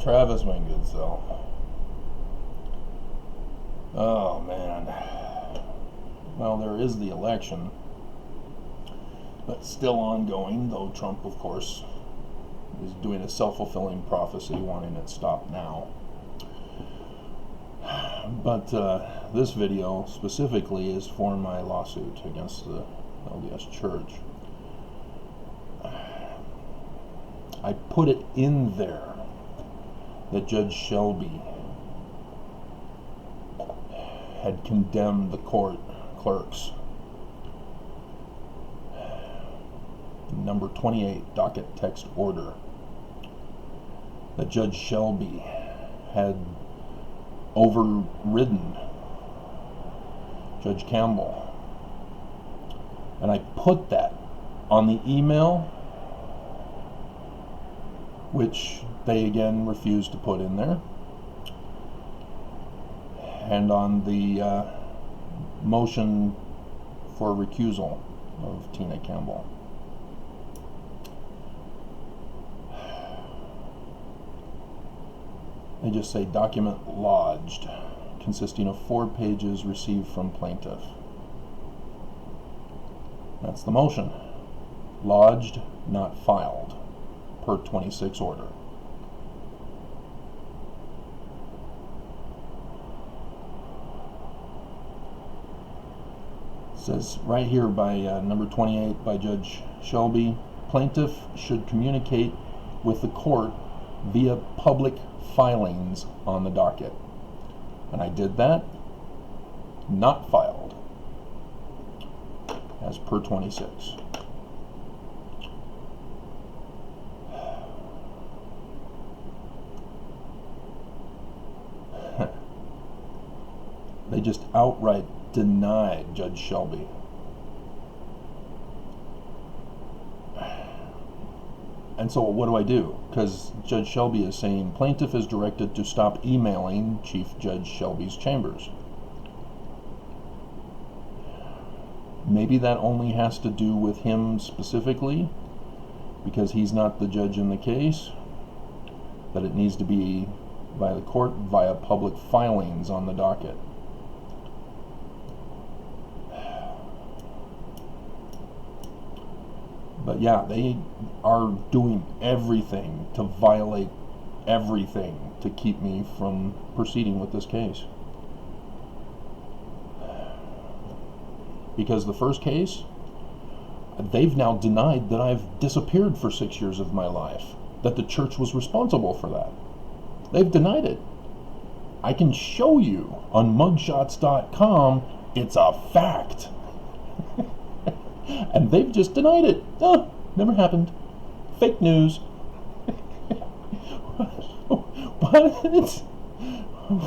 Travis, my good self. Oh, man. Well, there is the election. That's still ongoing, though Trump, of course, is doing a self-fulfilling prophecy, wanting it stopped now. But this video specifically is for my lawsuit against the LDS Church. I put it in there that Judge Shelby had condemned the court, Clerks, number 28, docket text order, that Judge Shelby had overridden Judge Campbell. And I put that on the email, which they again refused to put in there, and on the motion for recusal of Tina Campbell. They just say document lodged, consisting of 4 pages received from plaintiff. That's the motion. Lodged, not filed, per 26 order. It says right here by number 28 by Judge Shelby, plaintiff should communicate with the court via public filings on the docket. And I did that. Not filed, as per 26. They just outright denied Judge Shelby. And so what do I do? Because Judge Shelby is saying plaintiff is directed to stop emailing Chief Judge Shelby's chambers. Maybe that only has to do with him specifically, because he's not the judge in the case, that it needs to be by the court via public filings on the docket. But yeah, they are doing everything to violate everything to keep me from proceeding with this case. Because the first case, they've now denied that I've disappeared for 6 years of my life, that the church was responsible for that. They've denied it. I can show you on mugshots.com, it's a fact. And they've just denied it. Oh, never happened. Fake news. What?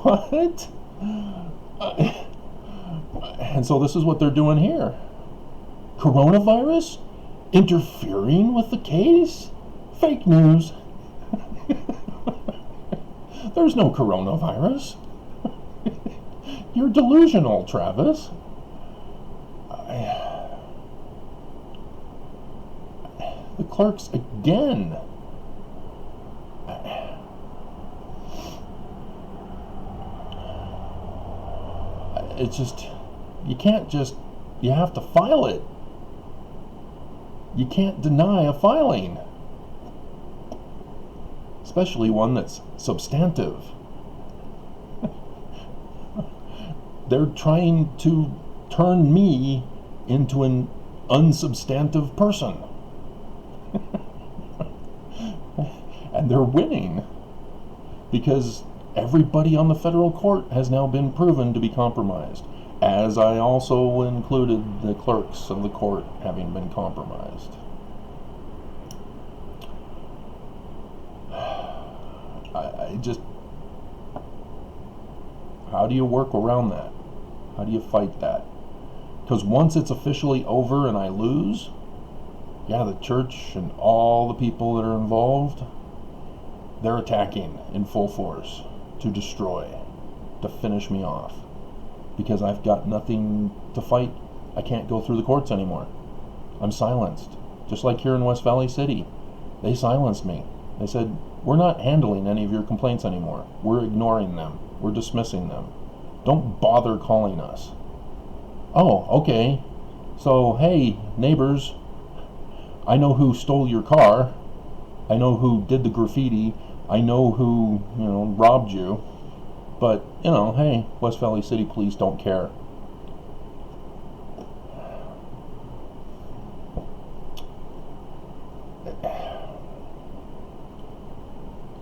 What? And so this is what they're doing here. Coronavirus? Interfering with the case? Fake news. There's no coronavirus. You're delusional, Travis. The Clerks again. It's just, you can't just, you have to file it. You can't deny a filing. Especially one that's substantive. They're trying to turn me into an unsubstantive person. And they're winning because everybody on the federal court has now been proven to be compromised, as I also included the clerks of the court having been compromised. I just, how do you work around that? How do you fight that? Because once it's officially over and I lose, yeah, the church and all the people that are involved, they're attacking in full force to destroy, to finish me off. Because I've got nothing to fight. I can't go through the courts anymore. I'm silenced. Just like here in West Valley City. They silenced me. They said, We're not handling any of your complaints anymore. We're ignoring them. We're dismissing them. Don't bother calling us. Oh, okay. So, hey, neighbors, I know who stole your car. I know who did the graffiti. I know who, robbed you. But, hey, West Valley City Police don't care.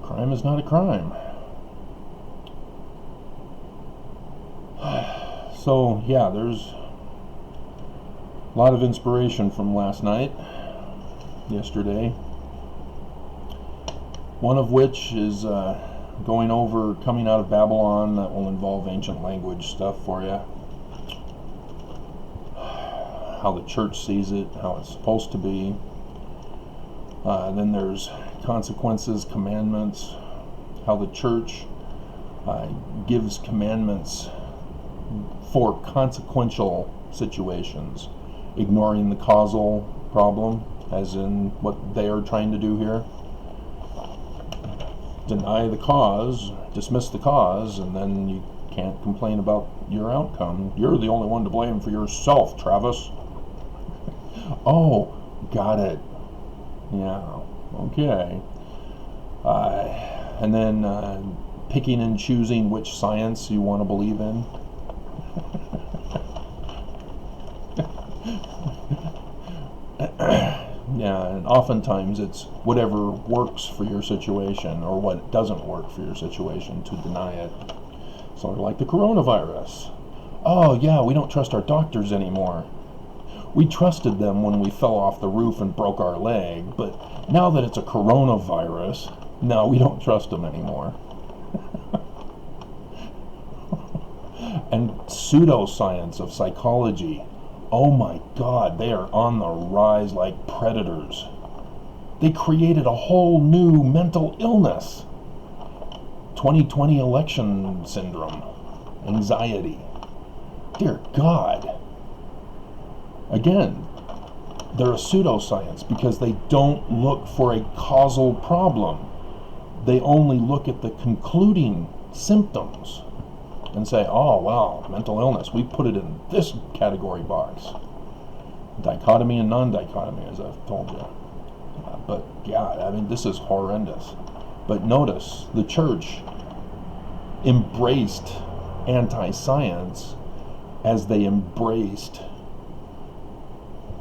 Crime is not a crime. So, yeah, there's a lot of inspiration from last night, yesterday. One of which is going over coming out of Babylon. That will involve ancient language stuff for you. How the church sees it, how it's supposed to be. Then there's consequences, commandments, how the church gives commandments for consequential situations, ignoring the causal problem, as in what they are trying to do here. Deny the cause, dismiss the cause, and then you can't complain about your outcome. You're the only one to blame for yourself, Travis. Oh, got it. Yeah, okay. And then picking and choosing which science you want to believe in. Yeah, and oftentimes it's whatever works for your situation or what doesn't work for your situation to deny it. Sort of like the coronavirus. Oh yeah, we don't trust our doctors anymore. We trusted them when we fell off the roof and broke our leg, but now that it's a coronavirus, no, we don't trust them anymore. And pseudoscience of psychology. Oh my God, they are on the rise like predators. They created a whole new mental illness. 2020 election syndrome. Anxiety. Dear God. Again, they're a pseudoscience because they don't look for a causal problem. They only look at the concluding symptoms and say, oh, well, mental illness, we put it in this category box. Dichotomy and non-dichotomy, as I've told you. But, yeah, I mean, this is horrendous. But notice, the church embraced anti-science as they embraced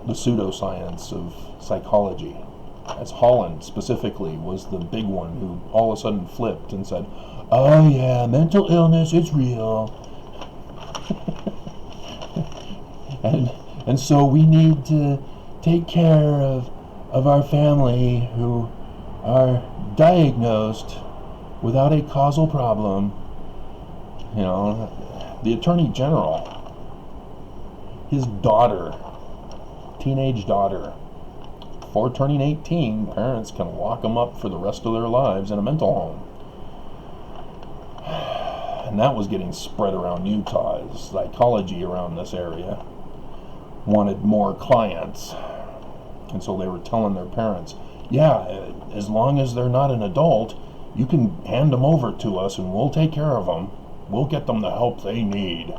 the pseudoscience of psychology. As Holland, specifically, was the big one who all of a sudden flipped and said, oh yeah, mental illness, it's real. and so we need to take care of our family who are diagnosed without a causal problem. The Attorney General, his daughter, teenage daughter, before turning 18, parents can lock them up for the rest of their lives in a mental home. And that was getting spread around Utah. As psychology around this area wanted more clients. And so they were telling their parents, yeah, as long as they're not an adult, you can hand them over to us and we'll take care of them. We'll get them the help they need.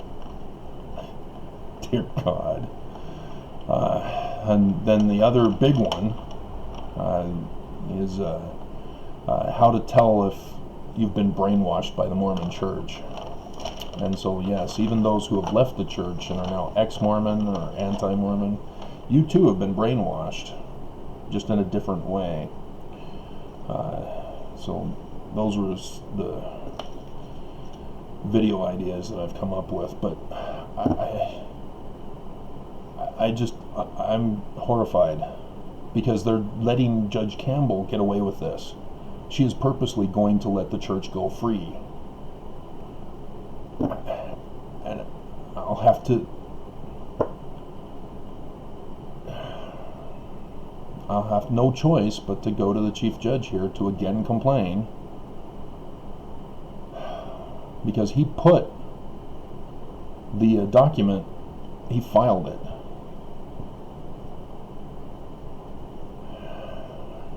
Dear God. And then the other big one is how to tell if you've been brainwashed by the Mormon Church. And so, yes, even those who have left the church and are now ex-Mormon or anti-Mormon, you too have been brainwashed, just in a different way. So those were the video ideas that I've come up with, but I'm horrified because they're letting Judge Campbell get away with this. She is purposely going to let the church go free. And I'll have no choice but to go to the chief judge here to again complain, because he put the document, he filed it.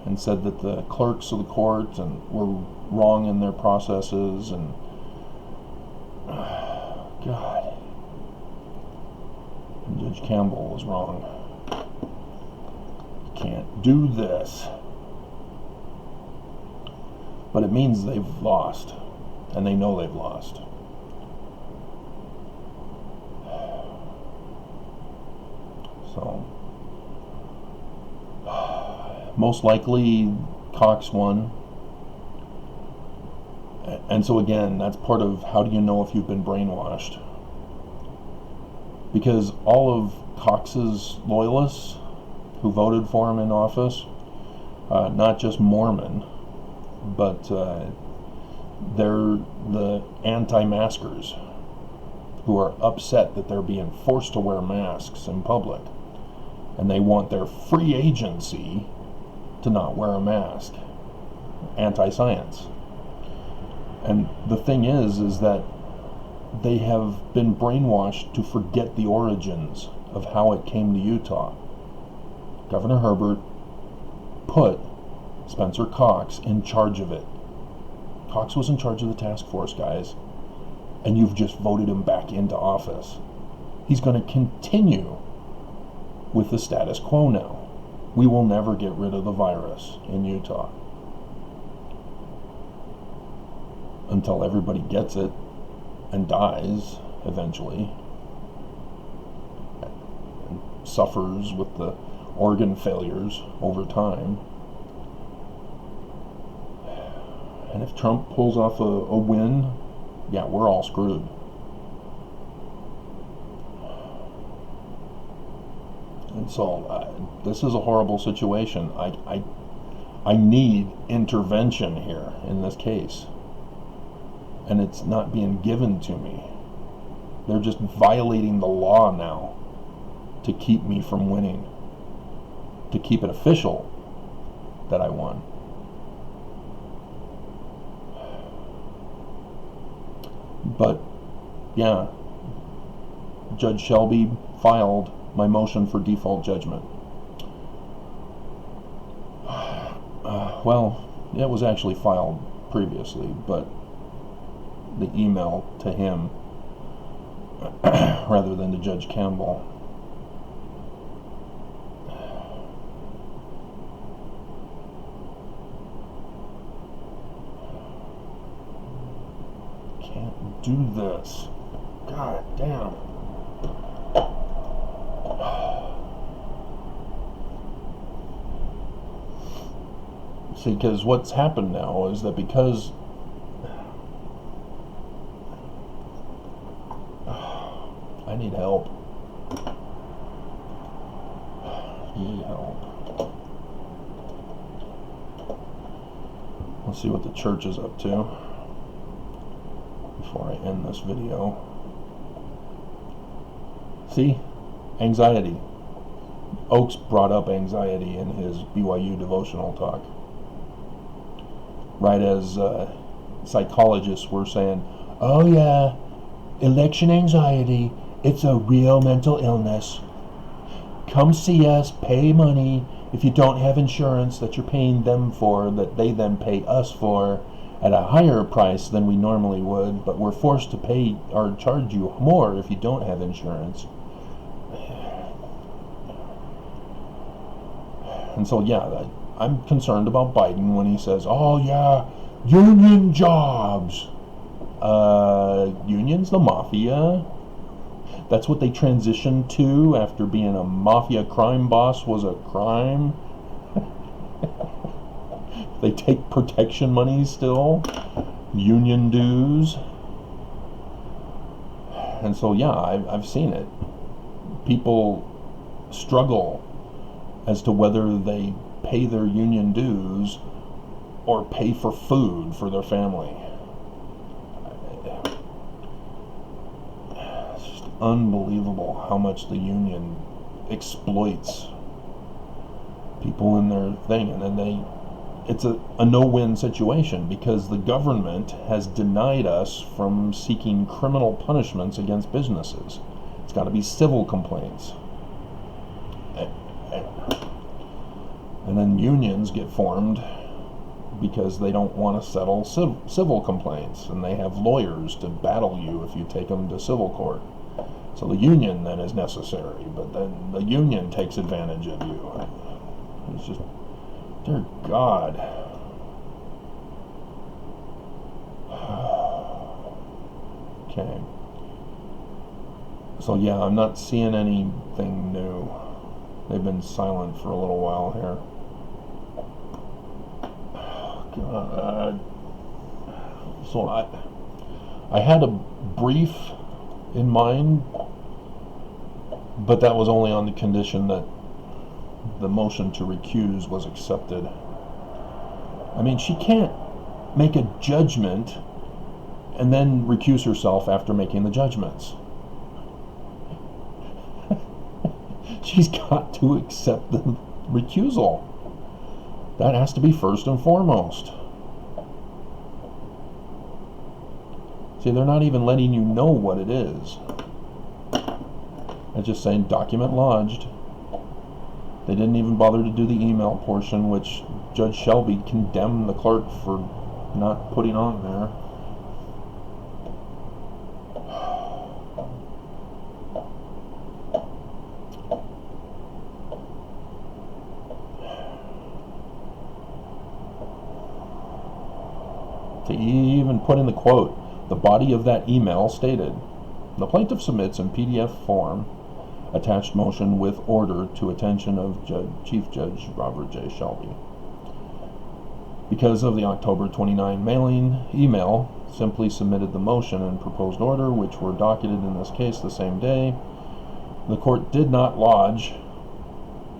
and said that the clerks of the court and were wrong in their processes, and God, and Judge Campbell was wrong. You can't do this. But it means they've lost, and they know they've lost. So, most likely Cox won. And so again, that's part of how do you know if you've been brainwashed? Because all of Cox's loyalists who voted for him in office, not just Mormon, but they're the anti-maskers who are upset that they're being forced to wear masks in public, and they want their free agency to not wear a mask. Anti-science. And the thing is that they have been brainwashed to forget the origins of how it came to Utah. Governor Herbert put Spencer Cox in charge of it. Cox was in charge of the task force, guys, and you've just voted him back into office. He's going to continue with the status quo now. We will never get rid of the virus in Utah until everybody gets it and dies eventually and suffers with the organ failures over time. And if Trump pulls off a win, yeah, we're all screwed. And so this is a horrible situation. I need intervention here in this case. And it's not being given to me. They're just violating the law now to keep me from winning, to keep it official that I won. But yeah, Judge Shelby filed my motion for default judgment. Well, it was actually filed previously, but the email to him rather than to Judge Campbell. Can't do this. God damn. See, because what's happened now is that because I need help. Need help. Let's see what the church is up to before I end this video. See? Anxiety. Oakes brought up anxiety in his BYU devotional talk. Right as psychologists were saying, oh yeah, election anxiety, it's a real mental illness. Come see us, pay money. If you don't have insurance that you're paying them for, that they then pay us for at a higher price than we normally would, but we're forced to pay or charge you more if you don't have insurance. And so yeah, I'm concerned about Biden when he says, oh yeah, union jobs. Unions, the mafia. That's what they transitioned to after being a mafia crime boss was a crime. They take protection money still. Union dues. And so yeah, I've seen it. People struggle as to whether they pay their union dues or pay for food for their family. It's just unbelievable how much the union exploits people in their thing, and then it's a no-win situation because the government has denied us from seeking criminal punishments against businesses. It's got to be civil complaints. And then unions get formed because they don't want to settle civil complaints, and they have lawyers to battle you if you take them to civil court. So the union then is necessary, but then the union takes advantage of you. It's just, dear God. Okay. So yeah, I'm not seeing anything new. They've been silent for a little while here. God. So I had a brief in mind, but that was only on the condition that the motion to recuse was accepted. I mean, she can't make a judgment and then recuse herself after making the judgments. She's got to accept the recusal. That has to be first and foremost. See, they're not even letting you know what it is. They're just saying document lodged. They didn't even bother to do the email portion, which Judge Shelby condemned the clerk for not putting on there. To even put in the quote, the body of that email stated, the plaintiff submits in PDF form attached motion with order to attention of Chief Judge Robert J. Shelby. Because of the October 29 mailing, email simply submitted the motion and proposed order, which were docketed in this case the same day. The court did not lodge,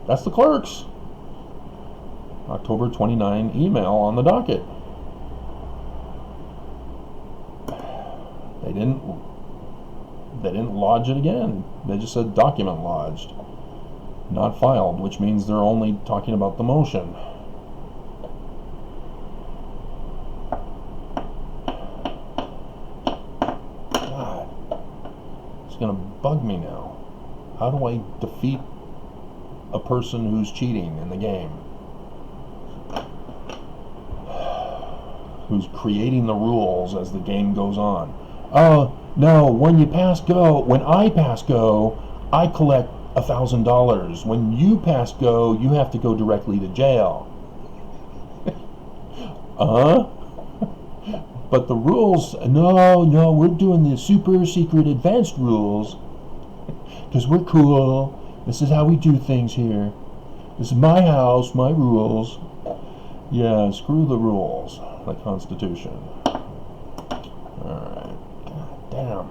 that's the clerks, October 29 email on the docket. They didn't lodge it again. They just said document lodged, not filed, which means they're only talking about the motion. God, it's gonna bug me now. How do I defeat a person who's cheating in the game? Who's creating the rules as the game goes on? Oh, no, when I pass go, I collect $1,000. When you pass go, you have to go directly to jail. But the rules, no, we're doing the super secret advanced rules because we're cool. This is how we do things here. This is my house, my rules. Yeah, screw the rules, the Constitution. Alright. God damn.